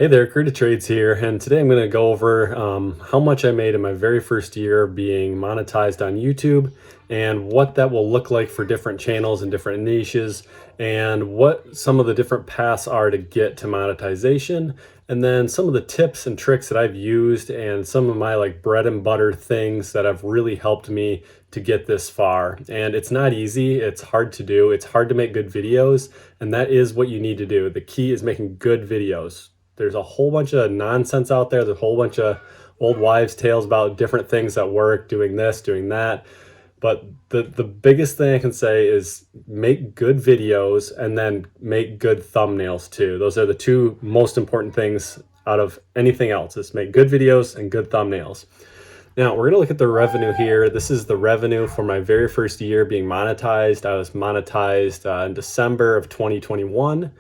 Hey there, Creative Trades here, and today I'm going to go over how much I made in my very first year of being monetized on YouTube and what that will look like for different channels and different niches, and what some of the different paths are to get to monetization, and then some of the tips and tricks that I've used and some of my like bread and butter things that have really helped me to get this far. And it's not easy, it's hard to do, it's hard to make good videos, and that is what you need to do. The key is making good videos. There's a whole bunch of nonsense out there. There's a whole bunch of old wives' tales about different things that work, doing this, doing that. But the biggest thing I can say is make good videos and then make good thumbnails too. Those are the two most important things out of anything else, is make good videos and good thumbnails. Now we're gonna look at the revenue here. This is the revenue for my very first year being monetized. I was monetized in December of 2021.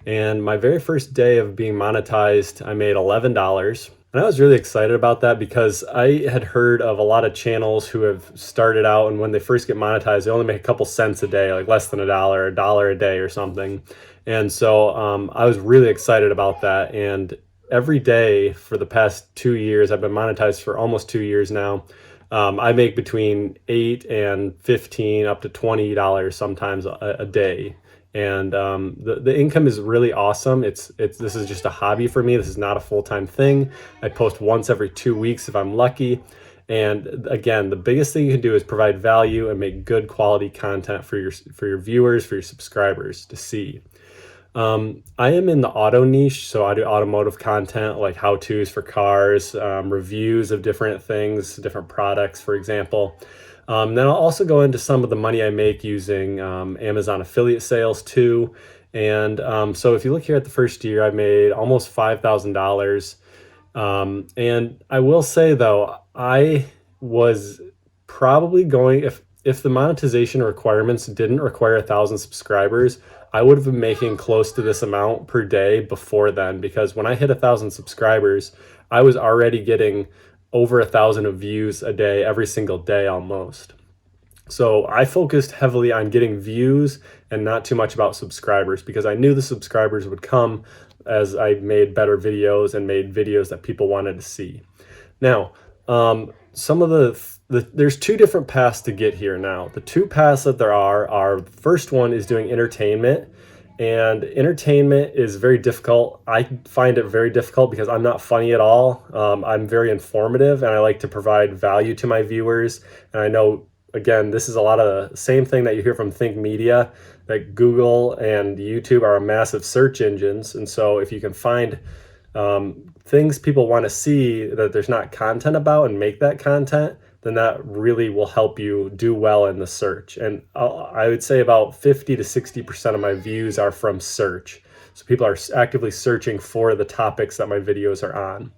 And my very first day of being monetized, I made $11. And I was really excited about that because I had heard of a lot of channels who have started out, and when they first get monetized, they only make a couple cents a day, like less than a dollar a day or something. And so I was really excited about that. And every day for the past 2 years, I've been monetized for almost 2 years now. I make between 8 and 15 up to $20 sometimes a day. And the income is really awesome. This is just a hobby for me. This is not a full-time thing. I post once every 2 weeks if I'm lucky. And again, the biggest thing you can do is provide value and make good quality content for your viewers, for your subscribers to see. I am in the auto niche, so I do automotive content like how-tos for cars, reviews of different things, different products, for example. Then I'll also go into some of the money I make using Amazon affiliate sales too. And so if you look here at the first year, I made almost $5,000. And I will say though, I was probably going, if the monetization requirements didn't require 1,000 subscribers, I would have been making close to this amount per day before then, because when I hit 1,000 subscribers, I was already getting over 1,000 of views a day, every single day almost. So I focused heavily on getting views and not too much about subscribers, because I knew the subscribers would come as I made better videos and made videos that people wanted to see. Now, some of there's two different paths to get here now. The two paths that there are the first one is doing entertainment. And entertainment is very difficult. I find it very difficult because I'm not funny at all. I'm very informative and I like to provide value to my viewers. And I know, again, this is a lot of the same thing that you hear from Think Media, that Google and YouTube are massive search engines. And so if you can find things people want to see that there's not content about and make that content, then that really will help you do well in the search. And I would say about 50 to 60% of my views are from search. So people are actively searching for the topics that my videos are on.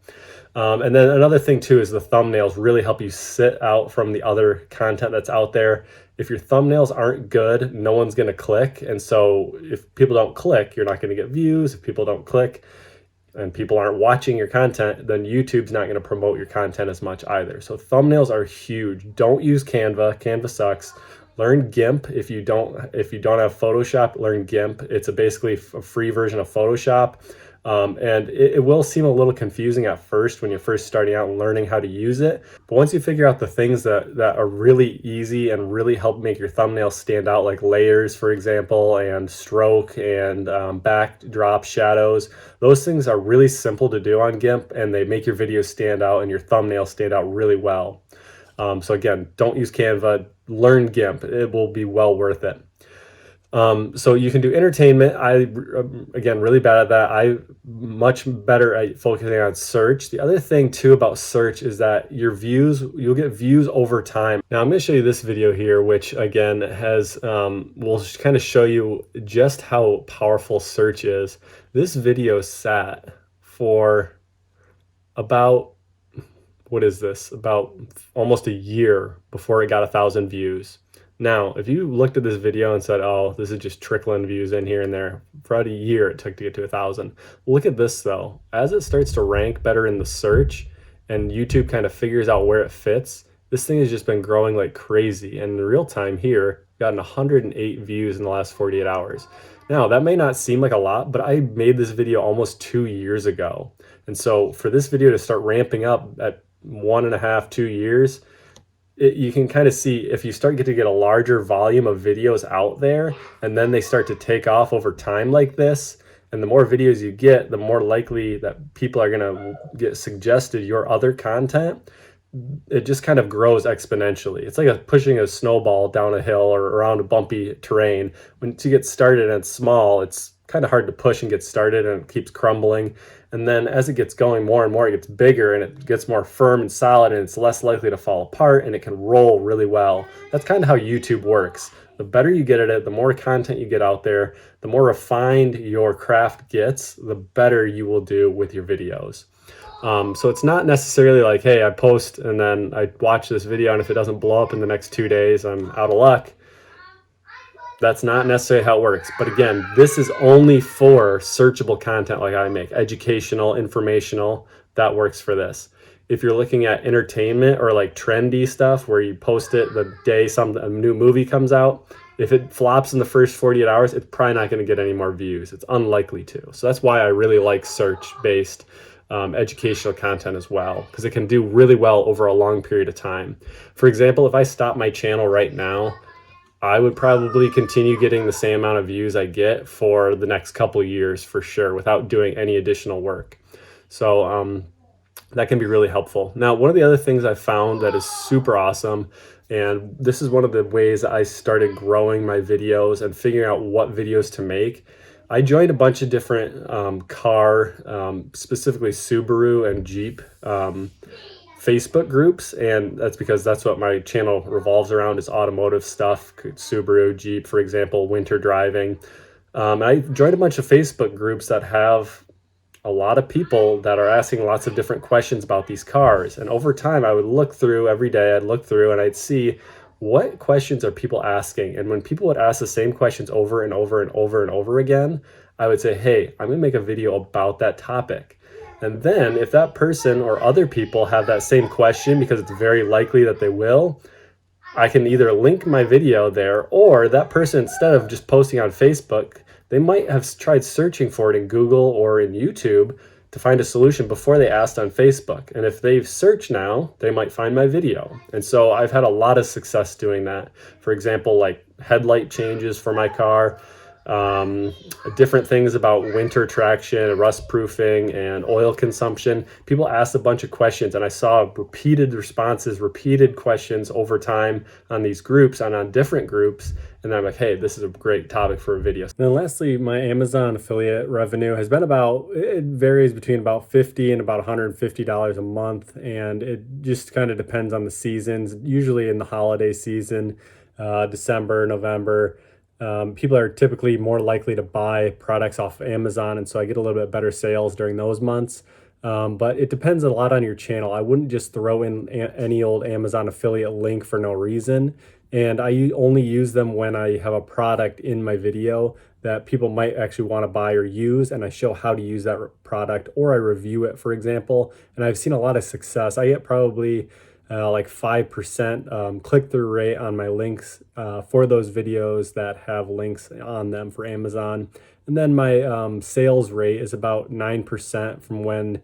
And then another thing too is the thumbnails really help you sit out from the other content that's out there. If your thumbnails aren't good, no one's going to click. And so if people don't click, you're not going to get views. If people don't click, and people aren't watching your content, then YouTube's not going to promote your content as much either. So thumbnails are huge. Don't use Canva. Canva sucks. Learn GIMP. If you don't have Photoshop, learn GIMP. It's basically a free version of Photoshop. And it will seem a little confusing at first when you're first starting out and learning how to use it. But once you figure out the things that are really easy and really help make your thumbnails stand out, like layers, for example, and stroke and backdrop shadows, those things are really simple to do on GIMP, and they make your videos stand out and your thumbnails stand out really well. So again, don't use Canva, learn GIMP. It will be well worth it. So you can do entertainment. Again, really bad at that. I'm much better at focusing on search. The other thing too about search is that you'll get views over time. Now I'm going to show you this video here, which again will kind of show you just how powerful search is. This video sat for about, about almost a year before it got 1,000 views. Now, if you looked at this video and said, oh, this is just trickling views in here and there, for about a year it took to get to 1,000. Look at this though. As it starts to rank better in the search and YouTube kind of figures out where it fits, this thing has just been growing like crazy. And in real time here, gotten 108 views in the last 48 hours. Now, that may not seem like a lot, but I made this video almost 2 years ago. And so for this video to start ramping up at 1.5, 2 years, you can kind of see if you start to get a larger volume of videos out there, and then they start to take off over time like this, and the more videos you get, the more likely that people are going to get suggested your other content. It just kind of grows exponentially. It's like pushing a snowball down a hill or around a bumpy terrain. Once you get started and it's small, it's kind of hard to push and get started, and it keeps crumbling. And then as it gets going more and more, it gets bigger and it gets more firm and solid, and it's less likely to fall apart, and it can roll really well. That's kind of how YouTube works. The better you get at it, the more content you get out there, the more refined your craft gets, the better you will do with your videos. So it's not necessarily like, hey, I post and then I watch this video, and if it doesn't blow up in the next 2 days, I'm out of luck. That's not necessarily how it works. But again, this is only for searchable content like I make, educational, informational. That works for this. If you're looking at entertainment or like trendy stuff where you post it the day a new movie comes out, if it flops in the first 48 hours, it's probably not going to get any more views. It's unlikely to. So that's why I really like search-based educational content as well, because it can do really well over a long period of time. For example, if I stop my channel right now, I would probably continue getting the same amount of views I get for the next couple years for sure, without doing any additional work. So that can be really helpful. Now, one of the other things I found that is super awesome, and this is one of the ways I started growing my videos and figuring out what videos to make. I joined a bunch of different car, specifically Subaru and Jeep Facebook groups, and that's because that's what my channel revolves around, is automotive stuff, Subaru, Jeep, for example, winter driving. I joined a bunch of Facebook groups that have a lot of people that are asking lots of different questions about these cars. And over time, I would look through every day, I'd look through and I'd see what questions are people asking. And when people would ask the same questions over and over and over and over again, I would say, hey, I'm gonna make a video about that topic. And then if that person or other people have that same question, because it's very likely that they will, I can either link my video there, or that person, instead of just posting on Facebook, they might have tried searching for it in Google or in YouTube to find a solution before they asked on Facebook. And if they've searched now, they might find my video. And so I've had a lot of success doing that. For example, like headlight changes for my car, different things about winter traction, rust proofing, and oil consumption. People asked a bunch of questions, and I saw repeated responses, repeated questions over time on these groups and on different groups. And then I'm like, hey, this is a great topic for a video. And then lastly, my Amazon affiliate revenue has been it varies between about $50 and about $150 a month. And it just kind of depends on the seasons, usually in the holiday season, December, November. People are typically more likely to buy products off Amazon, and so I get a little bit better sales during those months. But it depends a lot on your channel. I wouldn't just throw in any old Amazon affiliate link for no reason. And I only use them when I have a product in my video that people might actually want to buy or use, and I show how to use that product, or I review it, for example. And I've seen a lot of success. I get probably like 5% click-through rate on my links for those videos that have links on them for Amazon. And then my sales rate is about 9% from when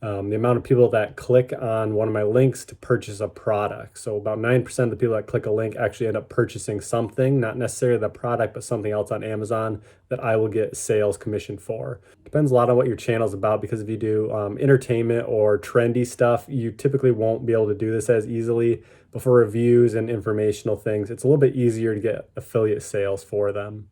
the amount of people that click on one of my links to purchase a product. So about 9% of the people that click a link actually end up purchasing something, not necessarily the product, but something else on Amazon that I will get sales commission for. Depends a lot on what your channel is about, because if you do entertainment or trendy stuff, you typically won't be able to do this as easily. But for reviews and informational things, it's a little bit easier to get affiliate sales for them.